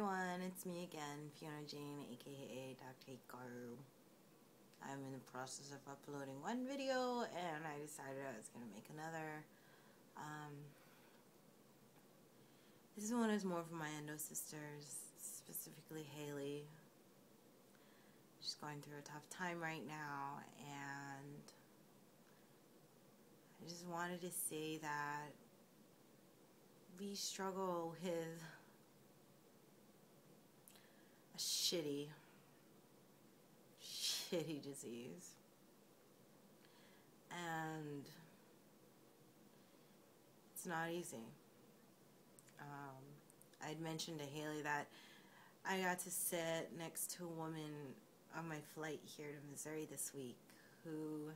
everyone, it's me again, Fiona Jane, aka drhikaru. I'm in the process of uploading one video and I decided I was going to make another. This one is more for my Endosisters, specifically Haleigh. She's going through a tough time right now, and I just wanted to say that we struggle with a shitty disease, and it's not easy. I'd mentioned to Haleigh that I got to sit next to a woman on my flight here to Missouri this week who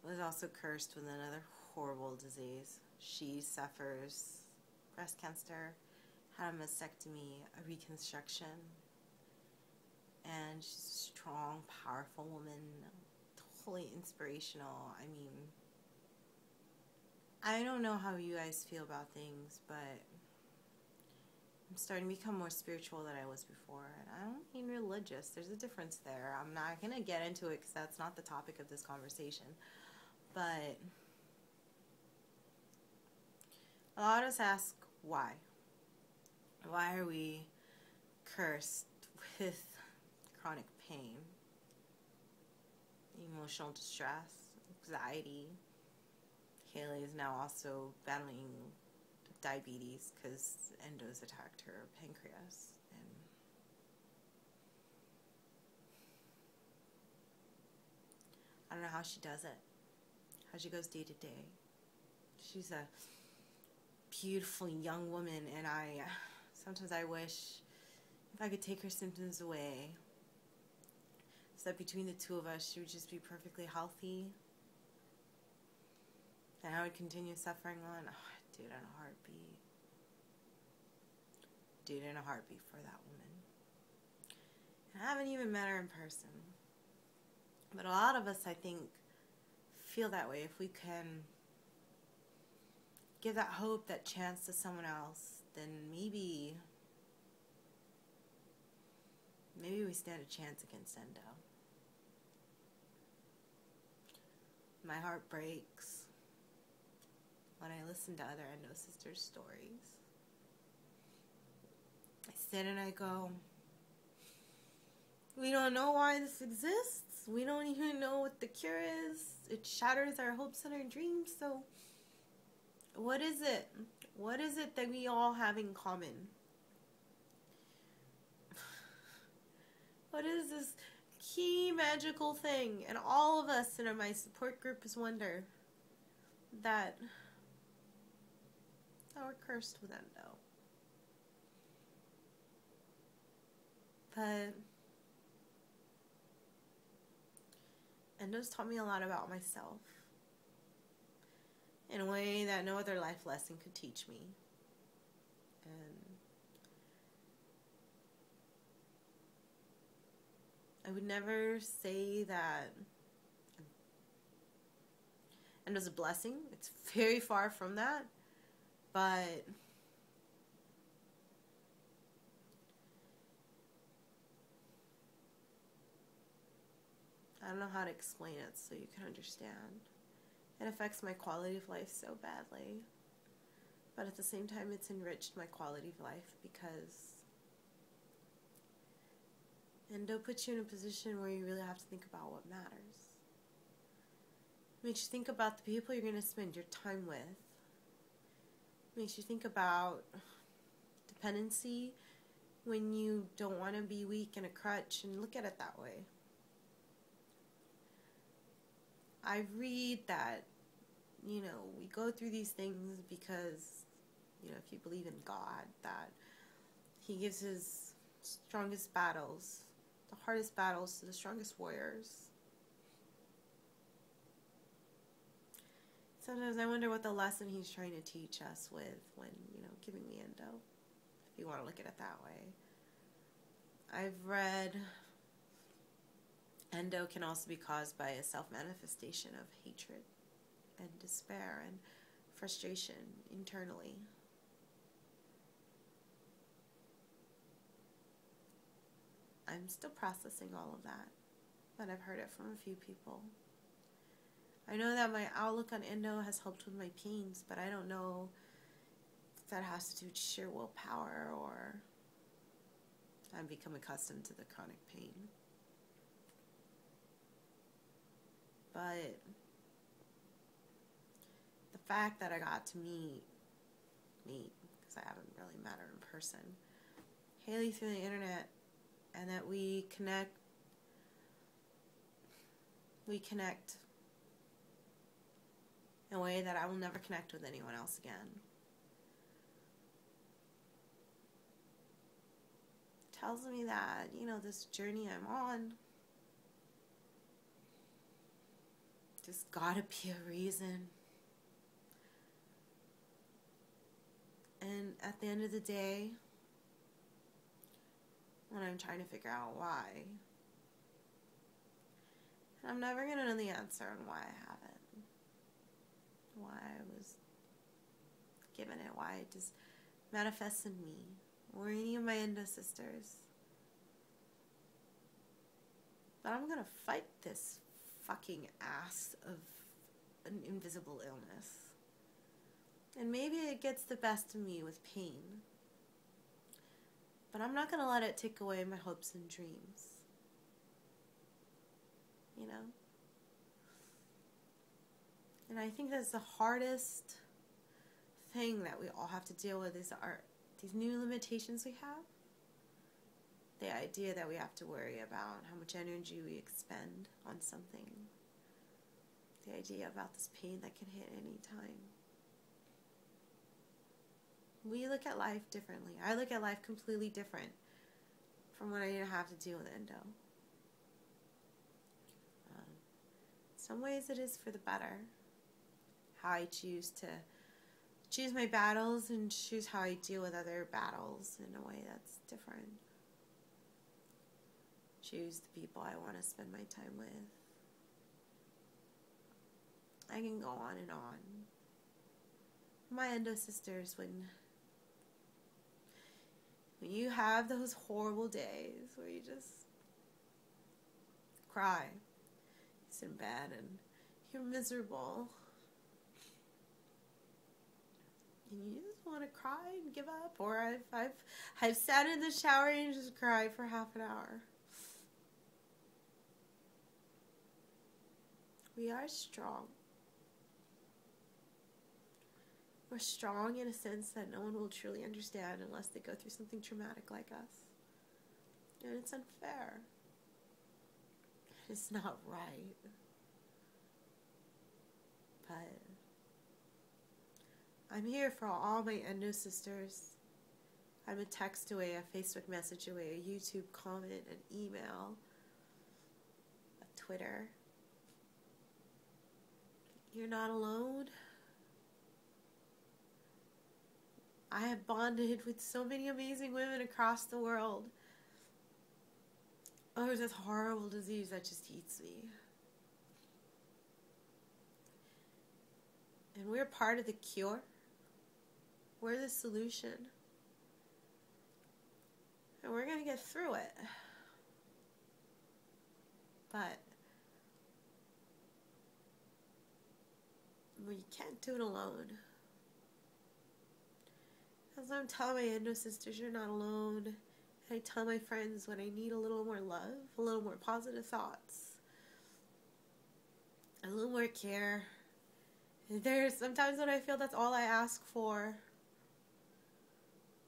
was also cursed with another horrible disease. She suffers breast cancer, had a mastectomy, a reconstruction, and she's a strong, powerful woman, totally inspirational. I mean, I don't know how you guys feel about things, but I'm starting to become more spiritual than I was before. And I don't mean religious. There's a difference there. I'm not going to get into it because that's not the topic of this conversation. But a lot of us ask why. Why are we cursed with chronic pain, emotional distress, anxiety? Haleigh is now also battling diabetes because endos attacked her pancreas, and I don't know how she does it, how she goes day to day. She's a beautiful young woman, and sometimes I wish if I could take her symptoms away so that between the two of us she would just be perfectly healthy, and I would continue suffering on. Oh, I'd do it in a heartbeat. Do it in a heartbeat for that woman. And I haven't even met her in person. But a lot of us, I think, feel that way. If we can give that hope, that chance to someone else, then maybe we stand a chance against endo. My heart breaks when I listen to other Endosisters stories. I sit and I go, we don't know why this exists. We don't even know what the cure is. It shatters our hopes and our dreams. So what is it? What is it that we all have in common? What is this key magical thing? And all of us in my support group is wonder that we're cursed with endo. But endo's taught me a lot about myself in a way that no other life lesson could teach me. And I would never say that endo's a blessing. It's very far from that. But I don't know how to explain it so you can understand. It affects my quality of life so badly. But at the same time, it's enriched my quality of life because endo puts you in a position where you really have to think about what matters. It makes you think about the people you're going to spend your time with. It makes you think about dependency when you don't want to be weak and a crutch, and look at it that way. I read that, we go through these things because, if you believe in God, that He gives His strongest battles, the hardest battles, to the strongest warriors. Sometimes I wonder what the lesson He's trying to teach us with when, giving me endo, if you want to look at it that way. I've read endo can also be caused by a self-manifestation of hatred and despair and frustration internally. I'm still processing all of that, but I've heard it from a few people. I know that my outlook on endo has helped with my pains, but I don't know if that has to do with sheer willpower or I've become accustomed to the chronic pain. But the fact that I got to meet, because I haven't really met her in person, Haleigh through the internet, and that we connect in a way that I will never connect with anyone else again. Tells me that, this journey I'm on, there's gotta be a reason. And at the end of the day, when I'm trying to figure out why, and I'm never gonna know the answer on why I haven't, why I was given it, why it just manifests in me, or any of my Endosisters. But I'm gonna fight this fucking ass of an invisible illness. And maybe it gets the best of me with pain. But I'm not gonna let it take away my hopes and dreams. And I think that's the hardest thing that we all have to deal with is these new limitations we have. The idea that we have to worry about how much energy we expend on something. The idea about this pain that can hit any time. We look at life differently. I look at life completely different from when I didn't have to deal with endo. In some ways it is for the better. How I choose my battles and choose how I deal with other battles in a way that's different. Choose the people I want to spend my time with. I can go on and on. My Endosisters, when you have those horrible days where you just cry, sit in bed and you're miserable, and you just want to cry and give up, or I've sat in the shower and just cried for half an hour. We are strong. We're strong in a sense that no one will truly understand unless they go through something traumatic like us. And it's unfair. It's not right. But I'm here for all my Endosisters. I'm a text away, a Facebook message away, a YouTube comment, an email, a Twitter. You're not alone. I have bonded with so many amazing women across the world. Oh, there's this horrible disease that just eats me. And we're part of the cure. We're the solution. And we're going to get through it. But we can't do it alone. As I'm telling my Endosisters, you're not alone. I tell my friends when I need a little more love, a little more positive thoughts, a little more care. There's sometimes when I feel that's all I ask for.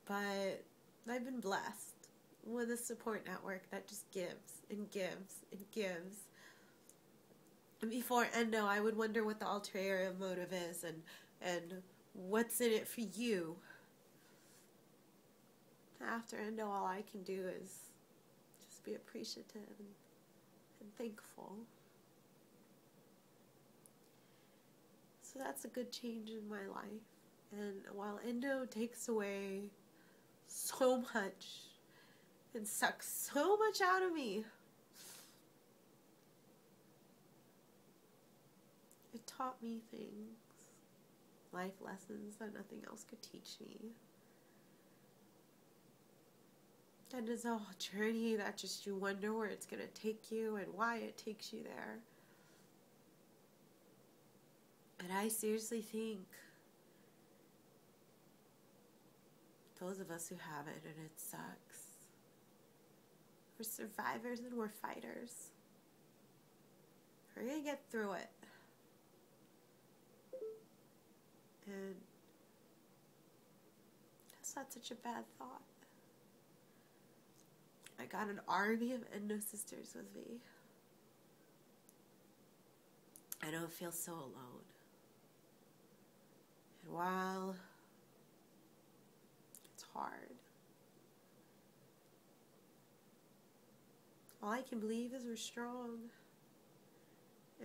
But I've been blessed with a support network that just gives and gives and gives. And before endo, I would wonder what the ulterior motive is and what's in it for you. After endo, all I can do is just be appreciative and thankful. So that's a good change in my life. And while endo takes away so much and sucks so much out of me, it taught me things, life lessons that nothing else could teach me. And it's a journey that just you wonder where it's going to take you and why it takes you there. And I seriously think those of us who have it, and it sucks, we're survivors and we're fighters. We're going to get through it. And that's not such a bad thought. I got an army of Endosisters with me. I don't feel so alone. And while it's hard, all I can believe is we're strong.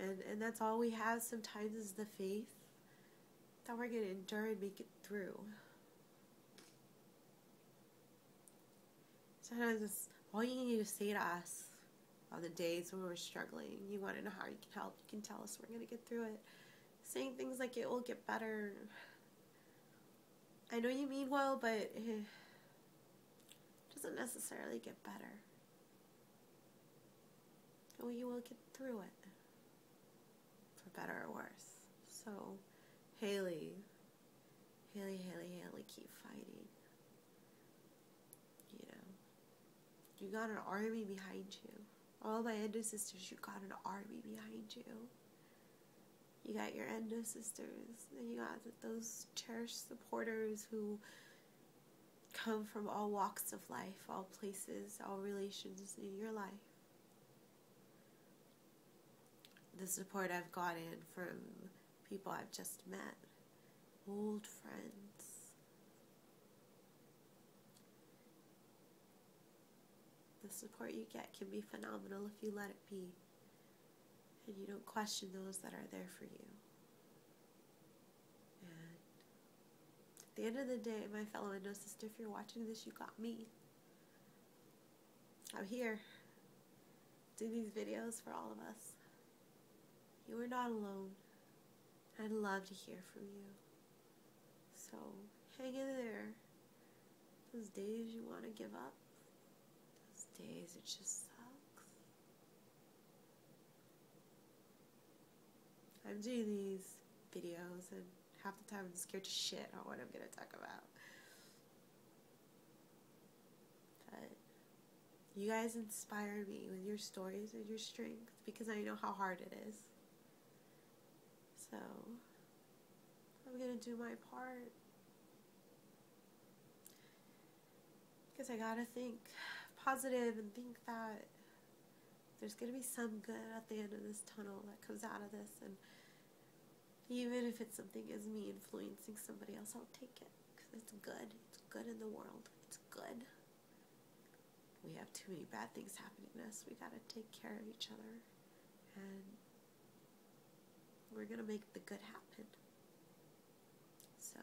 And that's all we have sometimes is the faith that we're going to endure and make it through. Sometimes it's all you need to say to us on the days when we're struggling. You want to know how you can help. You can tell us we're going to get through it. Saying things like it will get better. I know you mean well, but it doesn't necessarily get better. And you will get through it. For better or worse. So, Haleigh, keep fighting. You know, you got an army behind you. All my Endosisters, you got an army behind you. You got your Endosisters, and you got those cherished supporters who come from all walks of life, all places, all relations in your life. The support I've gotten from people I've just met, old friends. The support you get can be phenomenal if you let it be. And you don't question those that are there for you. And at the end of the day, my fellow Endosister, if you're watching this, you got me. I'm here. Do these videos for all of us. You are not alone. I'd love to hear from you. So, hang in there. Those days you want to give up. Those days it just sucks. I'm doing these videos and half the time I'm scared to shit on what I'm going to talk about. But you guys inspire me with your stories and your strength because I know how hard it is. So, I'm going to do my part. Because I gotta think positive and think that there's going to be some good at the end of this tunnel that comes out of this. And even if it's something as me influencing somebody else, I'll take it. Because it's good. It's good in the world. It's good. We have too many bad things happening to us. We gotta take care of each other. And we're going to make the good happen. So,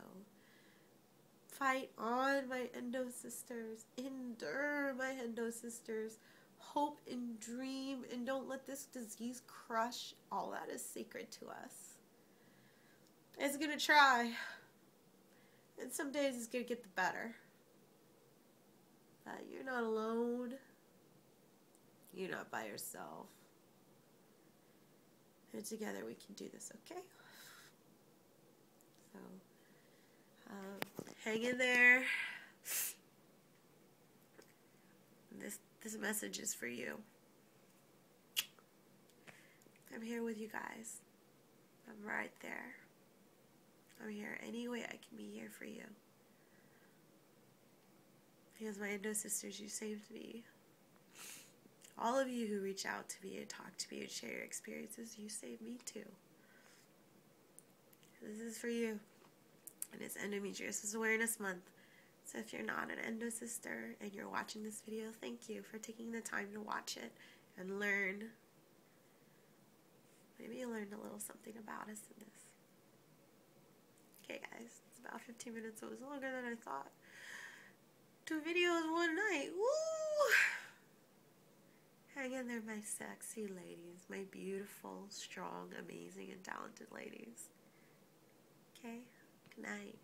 fight on, my Endosisters. Endure, my Endosisters. Hope and dream, and don't let this disease crush all that is sacred to us. It's going to try. And some days it's going to get the better. But you're not alone. You're not by yourself. And together we can do this, okay? So, hang in there. This message is for you. I'm here with you guys. I'm right there. I'm here any way I can be here for you. Because my Endosisters, you saved me. All of you who reach out to me and talk to me and share your experiences, you save me too. This is for you. And it's Endometriosis Awareness Month. So if you're not an Endosister and you're watching this video, thank you for taking the time to watch it and learn. Maybe you learned a little something about us in this. Okay guys, it's about 15 minutes, so it was longer than I thought. 2 videos one night, woo! Hang in there, my sexy ladies, my beautiful, strong, amazing, and talented ladies. Okay? Good night.